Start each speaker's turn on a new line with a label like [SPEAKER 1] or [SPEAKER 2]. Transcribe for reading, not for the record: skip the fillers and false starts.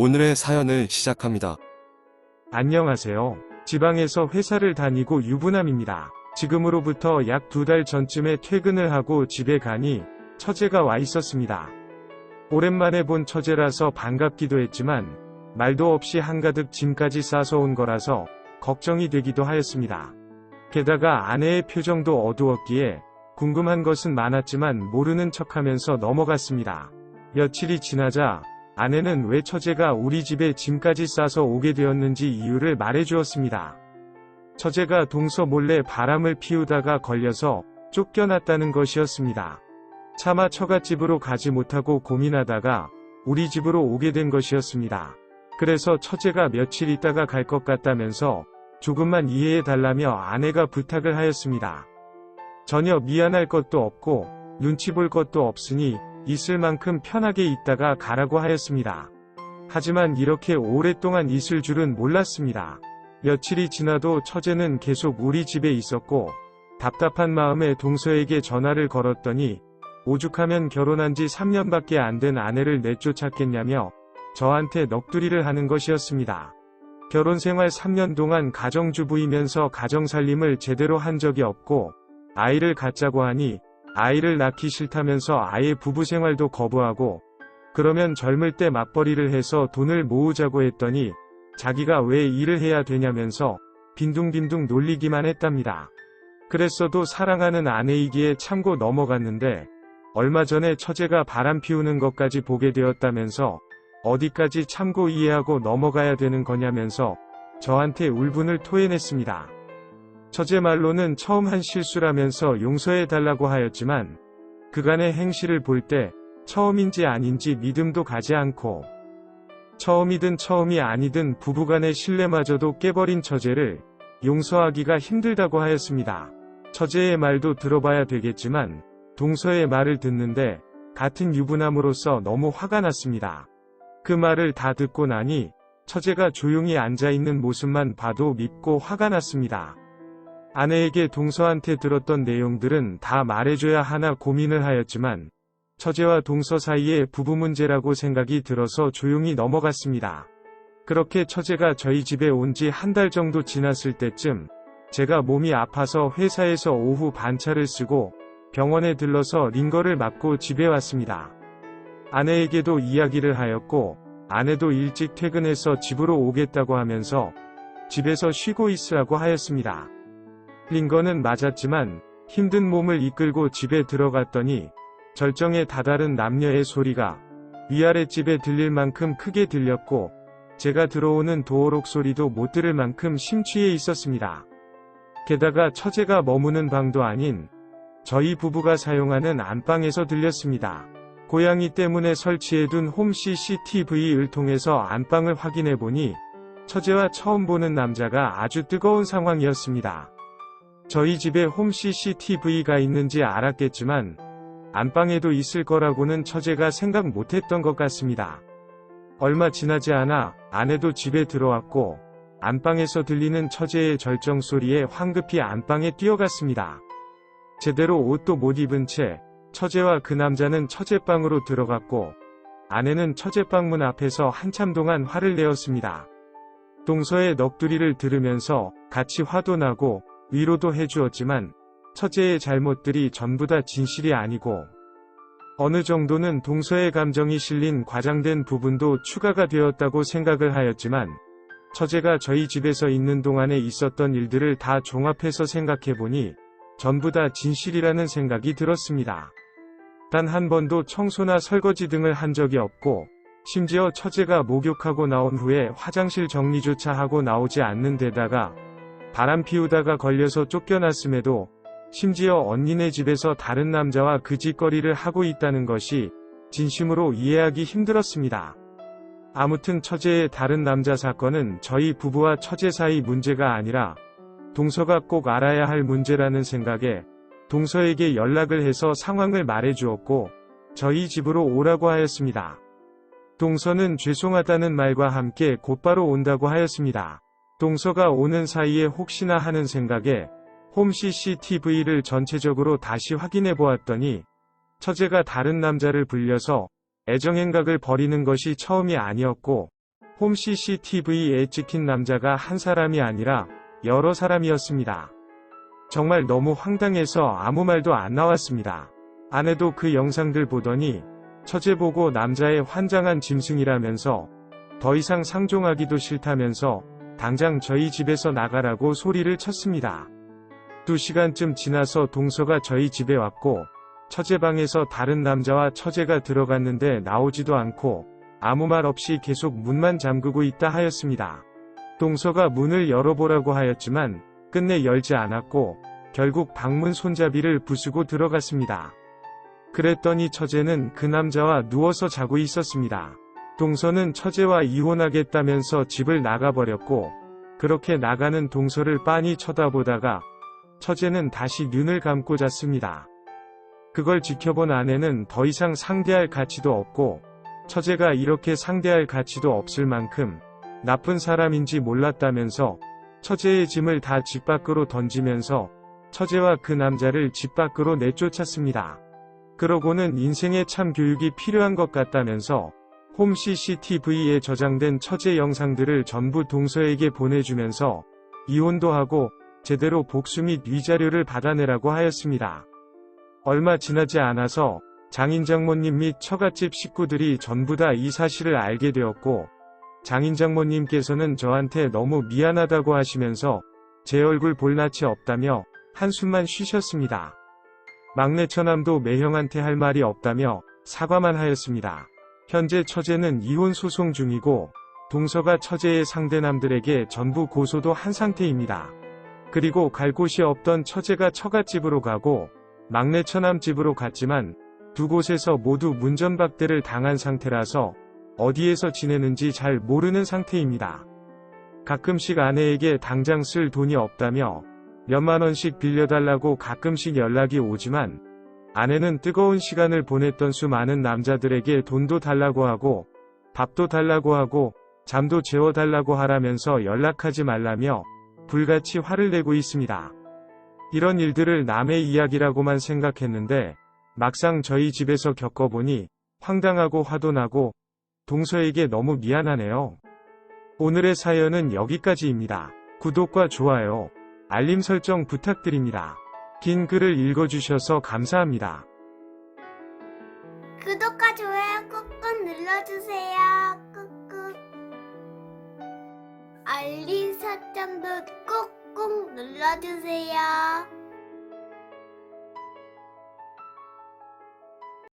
[SPEAKER 1] 오늘의 사연을 시작합니다.
[SPEAKER 2] 안녕하세요. 지방에서 회사를 다니고 유부남입니다. 지금으로부터 약 2달 전쯤에 퇴근을 하고 집에 가니 처제가 와 있었습니다. 오랜만에 본 처제라서 반갑기도 했지만 말도 없이 한가득 짐까지 싸서 온 거라서 걱정이 되기도 하였습니다. 게다가 아내의 표정도 어두웠기에 궁금한 것은 많았지만 모르는 척하면서 넘어갔습니다. 며칠이 지나자 아내는 왜 처제가 우리 집에 짐까지 싸서 오게 되었는지 이유를 말해주었습니다. 처제가 동서 몰래 바람을 피우다가 걸려서 쫓겨났다는 것이었습니다. 차마 처갓집으로 가지 못하고 고민하다가 우리 집으로 오게 된 것이었습니다. 그래서 처제가 며칠 있다가 갈 것 같다면서 조금만 이해해 달라며 아내가 부탁을 하였습니다. 전혀 미안할 것도 없고 눈치 볼 것도 없으니 있을 만큼 편하게 있다가 가라고 하였습니다. 하지만 이렇게 오랫동안 있을 줄은 몰랐습니다. 며칠이 지나도 처제는 계속 우리 집에 있었고 답답한 마음에 동서에게 전화를 걸었더니 오죽하면 결혼한 지 3년밖에 안 된 아내를 내쫓았겠냐며 저한테 넋두리를 하는 것이었습니다. 결혼생활 3년 동안 가정주부이면서 가정살림을 제대로 한 적이 없고 아이를 갖자고 하니 아이를 낳기 싫다면서 아예 부부생활도 거부하고 그러면 젊을 때 맞벌이를 해서 돈을 모으자고 했더니 자기가 왜 일을 해야 되냐면서 빈둥빈둥 놀리기만 했답니다. 그랬어도 사랑하는 아내이기에 참고 넘어갔는데 얼마 전에 처제가 바람 피우는 것까지 보게 되었다면서 어디까지 참고 이해하고 넘어가야 되는 거냐면서 저한테 울분을 토해냈습니다. 처제 말로는 처음 한 실수라면서 용서해 달라고 하였지만 그간의 행실을 볼 때 처음인지 아닌지 믿음도 가지 않고 처음이든 처음이 아니든 부부간의 신뢰마저도 깨버린 처제를 용서하기가 힘들다고 하였습니다. 처제의 말도 들어봐야 되겠지만 동서의 말을 듣는데 같은 유부남으로서 너무 화가 났습니다. 그 말을 다 듣고 나니 처제가 조용히 앉아있는 모습만 봐도 밉고 화가 났습니다. 아내에게 동서한테 들었던 내용들은 다 말해줘야 하나 고민을 하였지만 처제와 동서 사이의 부부 문제라고 생각이 들어서 조용히 넘어갔습니다. 그렇게 처제가 저희 집에 온 지 한 달 정도 지났을 때쯤 제가 몸이 아파서 회사에서 오후 반차를 쓰고 병원에 들러서 링거를 맞고 집에 왔습니다. 아내에게도 이야기를 하였고 아내도 일찍 퇴근해서 집으로 오겠다고 하면서 집에서 쉬고 있으라고 하였습니다. 링거는 맞았지만 힘든 몸을 이끌고 집에 들어갔더니 절정에 다다른 남녀의 소리가 위아랫집에 들릴 만큼 크게 들렸고 제가 들어오는 도어록 소리도 못 들을 만큼 심취해 있었습니다. 게다가 처제가 머무는 방도 아닌 저희 부부가 사용하는 안방에서 들렸습니다. 고양이 때문에 설치해둔 홈 CCTV를 통해서 안방을 확인해보니 처제와 처음 보는 남자가 아주 뜨거운 상황이었습니다. 저희 집에 홈 CCTV가 있는지 알았겠지만 안방에도 있을 거라고는 처제가 생각 못했던 것 같습니다. 얼마 지나지 않아 아내도 집에 들어왔고 안방에서 들리는 처제의 절정 소리에 황급히 안방에 뛰어갔습니다. 제대로 옷도 못 입은 채 처제와 그 남자는 처제방으로 들어갔고 아내는 처제방 문 앞에서 한참 동안 화를 내었습니다. 동서의 넋두리를 들으면서 같이 화도 나고 위로도 해주었지만 처제의 잘못들이 전부 다 진실이 아니고 어느 정도는 동서의 감정이 실린 과장된 부분도 추가가 되었다고 생각을 하였지만 처제가 저희 집에서 있는 동안에 있었던 일들을 다 종합해서 생각해보니 전부 다 진실이라는 생각이 들었습니다. 단 한 번도 청소나 설거지 등을 한 적이 없고 심지어 처제가 목욕하고 나온 후에 화장실 정리조차 하고 나오지 않는 데다가 바람 피우다가 걸려서 쫓겨났음에도 심지어 언니네 집에서 다른 남자와 그 짓거리를 하고 있다는 것이 진심으로 이해하기 힘들었습니다. 아무튼 처제의 다른 남자 사건은 저희 부부와 처제 사이 문제가 아니라 동서가 꼭 알아야 할 문제라는 생각에 동서에게 연락을 해서 상황을 말해주었고 저희 집으로 오라고 하였습니다. 동서는 죄송하다는 말과 함께 곧바로 온다고 하였습니다. 동서가 오는 사이에 혹시나 하는 생각에 홈 CCTV를 전체적으로 다시 확인해 보았더니 처제가 다른 남자를 불려서 애정행각을 벌이는 것이 처음이 아니었고 홈 CCTV에 찍힌 남자가 한 사람이 아니라 여러 사람이었습니다. 정말 너무 황당해서 아무 말도 안 나왔습니다. 아내도 그 영상들 보더니 처제 보고 남자의 환장한 짐승이라면서 더 이상 상종하기도 싫다면서 당장 저희 집에서 나가라고 소리를 쳤습니다. 2시간쯤 지나서 동서가 저희 집에 왔고 처제 방에서 다른 남자와 처제가 들어갔는데 나오지도 않고 아무 말 없이 계속 문만 잠그고 있다 하였습니다. 동서가 문을 열어보라고 하였지만 끝내 열지 않았고 결국 방문 손잡이를 부수고 들어갔습니다. 그랬더니 처제는 그 남자와 누워서 자고 있었습니다. 동서는 처제와 이혼하겠다면서 집을 나가버렸고 그렇게 나가는 동서를 빤히 쳐다보다가 처제는 다시 눈을 감고 잤습니다. 그걸 지켜본 아내는 더 이상 상대할 가치도 없고 처제가 이렇게 상대할 가치도 없을 만큼 나쁜 사람인지 몰랐다면서 처제의 짐을 다 집 밖으로 던지면서 처제와 그 남자를 집 밖으로 내쫓았습니다. 그러고는 인생에 참 교육이 필요한 것 같다면서 홈 CCTV에 저장된 처제 영상들을 전부 동서에게 보내주면서 이혼도 하고 제대로 복수 및 위자료를 받아내라고 하였습니다. 얼마 지나지 않아서 장인장모님 및 처갓집 식구들이 전부 다 이 사실을 알게 되었고 장인장모님께서는 저한테 너무 미안하다고 하시면서 제 얼굴 볼 낯이 없다며 한숨만 쉬셨습니다. 막내 처남도 매형한테 할 말이 없다며 사과만 하였습니다. 현재 처제는 이혼 소송 중이고 동서가 처제의 상대남들에게 전부 고소도 한 상태입니다. 그리고 갈 곳이 없던 처제가 처갓집으로 가고 막내 처남 집으로 갔지만 두 곳에서 모두 문전박대를 당한 상태라서 어디에서 지내는지 잘 모르는 상태입니다. 가끔씩 아내에게 당장 쓸 돈이 없다며 몇만 원씩 빌려달라고 가끔씩 연락이 오지만 아내는 뜨거운 시간을 보냈던 수많은 남자들에게 돈도 달라고 하고 밥도 달라고 하고 잠도 재워달라고 하라면서 연락하지 말라며 불같이 화를 내고 있습니다. 이런 일들을 남의 이야기라고만 생각했는데 막상 저희 집에서 겪어보니 황당하고 화도 나고 동서에게 너무 미안하네요. 오늘의 사연은 여기까지입니다. 구독과 좋아요, 알림 설정 부탁드립니다. 긴 글을 읽어주셔서 감사합니다.
[SPEAKER 3] 구독과 좋아요 꾹꾹 눌러주세요. 꾹꾹. 알림 설정도 꾹꾹 눌러주세요.